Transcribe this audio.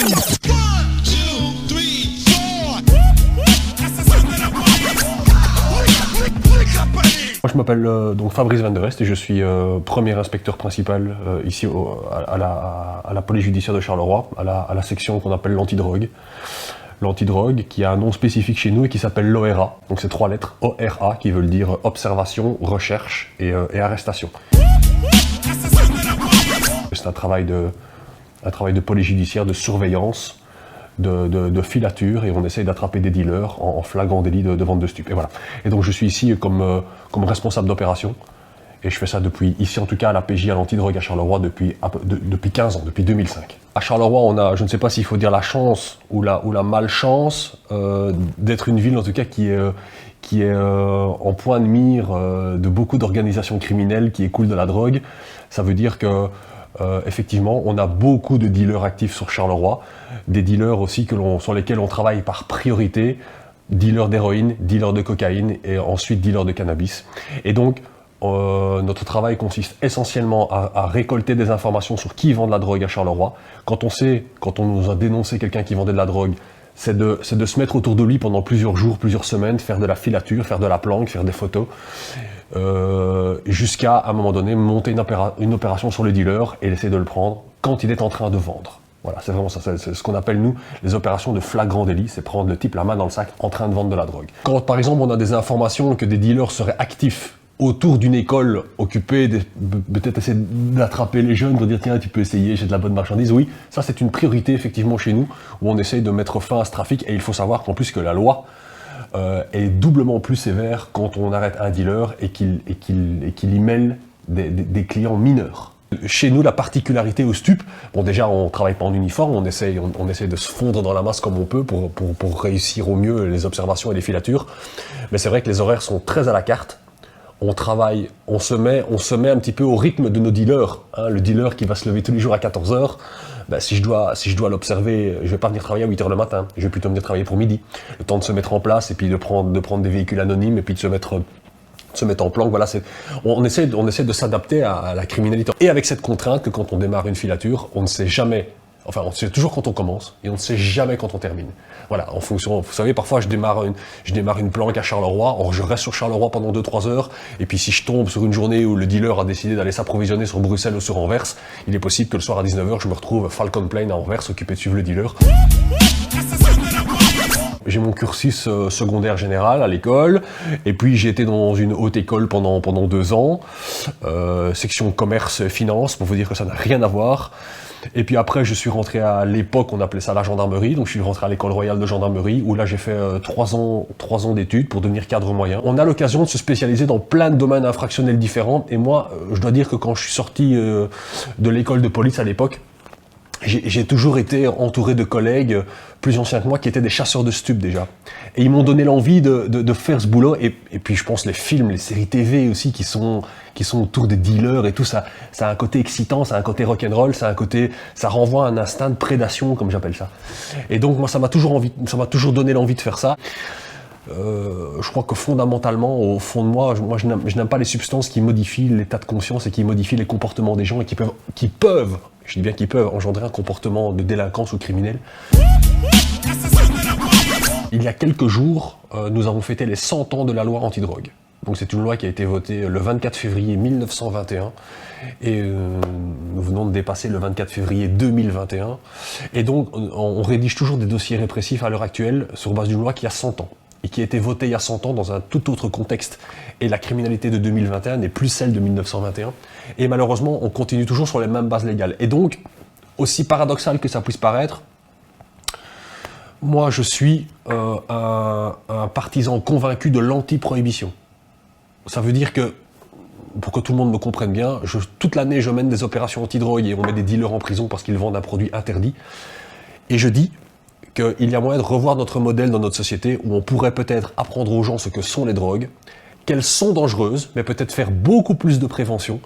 Moi je m'appelle donc Fabrice Van Der Est et je suis premier inspecteur principal ici à la police judiciaire de Charleroi, à la section qu'on appelle l'antidrogue. L'antidrogue qui a un nom spécifique chez nous et qui s'appelle l'ORA, donc c'est 3 lettres, ORA qui veulent dire observation, recherche et arrestation. C'est un travail de police judiciaire, de surveillance, de filature, et on essaye d'attraper des dealers en flagrant délit de vente de stupes. Et voilà. Et donc je suis ici comme responsable d'opération, et je fais ça depuis, ici en tout cas à la PJ, à l'antidrogue à Charleroi, depuis 15 ans, depuis 2005. À Charleroi, on a, je ne sais pas s'il faut dire la chance ou la malchance, d'être une ville en tout cas qui est en point de mire de beaucoup d'organisations criminelles qui écoulent de la drogue. Ça veut dire que effectivement, on a beaucoup de dealers actifs sur Charleroi, des dealers aussi sur lesquels on travaille par priorité, dealers d'héroïne, dealers de cocaïne et ensuite dealers de cannabis. Et donc, notre travail consiste essentiellement à récolter des informations sur qui vend de la drogue à Charleroi. Quand on nous a dénoncé quelqu'un qui vendait de la drogue, c'est de se mettre autour de lui pendant plusieurs jours, plusieurs semaines, faire de la filature, faire de la planque, faire des photos, jusqu'à, à un moment donné, monter une opération sur le dealer et essayer de le prendre quand il est en train de vendre. Voilà, c'est vraiment ça, c'est ce qu'on appelle, nous, les opérations de flagrant délit, c'est prendre le type la main dans le sac en train de vendre de la drogue. Quand, par exemple, on a des informations que des dealers seraient actifs autour d'une école occupée, peut-être essayer d'attraper les jeunes, de dire tiens tu peux essayer, j'ai de la bonne marchandise, oui, ça c'est une priorité effectivement chez nous, où on essaye de mettre fin à ce trafic, et il faut savoir qu'en plus que la loi est doublement plus sévère quand on arrête un dealer et qu'il y mêle des clients mineurs. Chez nous, la particularité au stup, bon déjà on travaille pas en uniforme, on essaye de se fondre dans la masse comme on peut pour réussir au mieux les observations et les filatures, mais c'est vrai que les horaires sont très à la carte. On travaille, on se met un petit peu au rythme de nos dealers. Hein, le dealer qui va se lever tous les jours à 14 h, ben, si je dois l'observer, je vais pas venir travailler à 8 h le matin, je vais plutôt venir travailler pour midi. Le temps de se mettre en place et puis de prendre des véhicules anonymes et puis de se mettre en planque. Voilà, on essaie de s'adapter à la criminalité. Et avec cette contrainte que quand on démarre une filature, on ne sait jamais. Enfin, on sait toujours quand on commence et on ne sait jamais quand on termine. Voilà, en fonction, vous savez, parfois je démarre une planque à Charleroi, or je reste sur Charleroi pendant 2-3 heures, et puis si je tombe sur une journée où le dealer a décidé d'aller s'approvisionner sur Bruxelles ou sur Anvers, il est possible que le soir à 19 h, je me retrouve Falcon Plain à Anvers, occupé de suivre le dealer. J'ai mon cursus secondaire général à l'école, et puis j'ai été dans une haute école pendant 2 ans, section commerce et finance, pour vous dire que ça n'a rien à voir. Et puis après, je suis rentré à l'époque, on appelait ça la gendarmerie, donc je suis rentré à l'école royale de gendarmerie, où là j'ai fait 3 ans d'études pour devenir cadre moyen. On a l'occasion de se spécialiser dans plein de domaines infractionnels différents, et moi, je dois dire que quand je suis sorti de l'école de police à l'époque, j'ai toujours été entouré de collègues plus anciens que moi qui étaient des chasseurs de stupes déjà. Et ils m'ont donné l'envie de faire ce boulot. Et puis je pense les films, les séries TV aussi qui sont autour des dealers et tout ça. Ça a un côté excitant, ça a un côté rock'n'roll, ça renvoie à un instinct de prédation comme j'appelle ça. Et donc moi ça m'a toujours donné l'envie de faire ça. Je crois que fondamentalement, au fond de moi, je n'aime pas les substances qui modifient l'état de conscience et qui modifient les comportements des gens et qui peuvent, je dis bien qu'ils peuvent, engendrer un comportement de délinquance ou criminel. Il y a quelques jours, nous avons fêté les 100 ans de la loi antidrogue. Donc c'est une loi qui a été votée le 24 février 1921 et nous venons de dépasser le 24 février 2021. Et donc on rédige toujours des dossiers répressifs à l'heure actuelle sur base d'une loi qui a 100 ans. Et qui a été votée il y a 100 ans dans un tout autre contexte. Et la criminalité de 2021 n'est plus celle de 1921. Et malheureusement, on continue toujours sur les mêmes bases légales. Et donc, aussi paradoxal que ça puisse paraître, moi je suis un partisan convaincu de l'anti-prohibition. Ça veut dire que, pour que tout le monde me comprenne bien, toute l'année je mène des opérations anti-drogue et on met des dealers en prison parce qu'ils vendent un produit interdit. Et je dis qu'il y a moyen de revoir notre modèle dans notre société où on pourrait peut-être apprendre aux gens ce que sont les drogues, qu'elles sont dangereuses, mais peut-être faire beaucoup plus de prévention.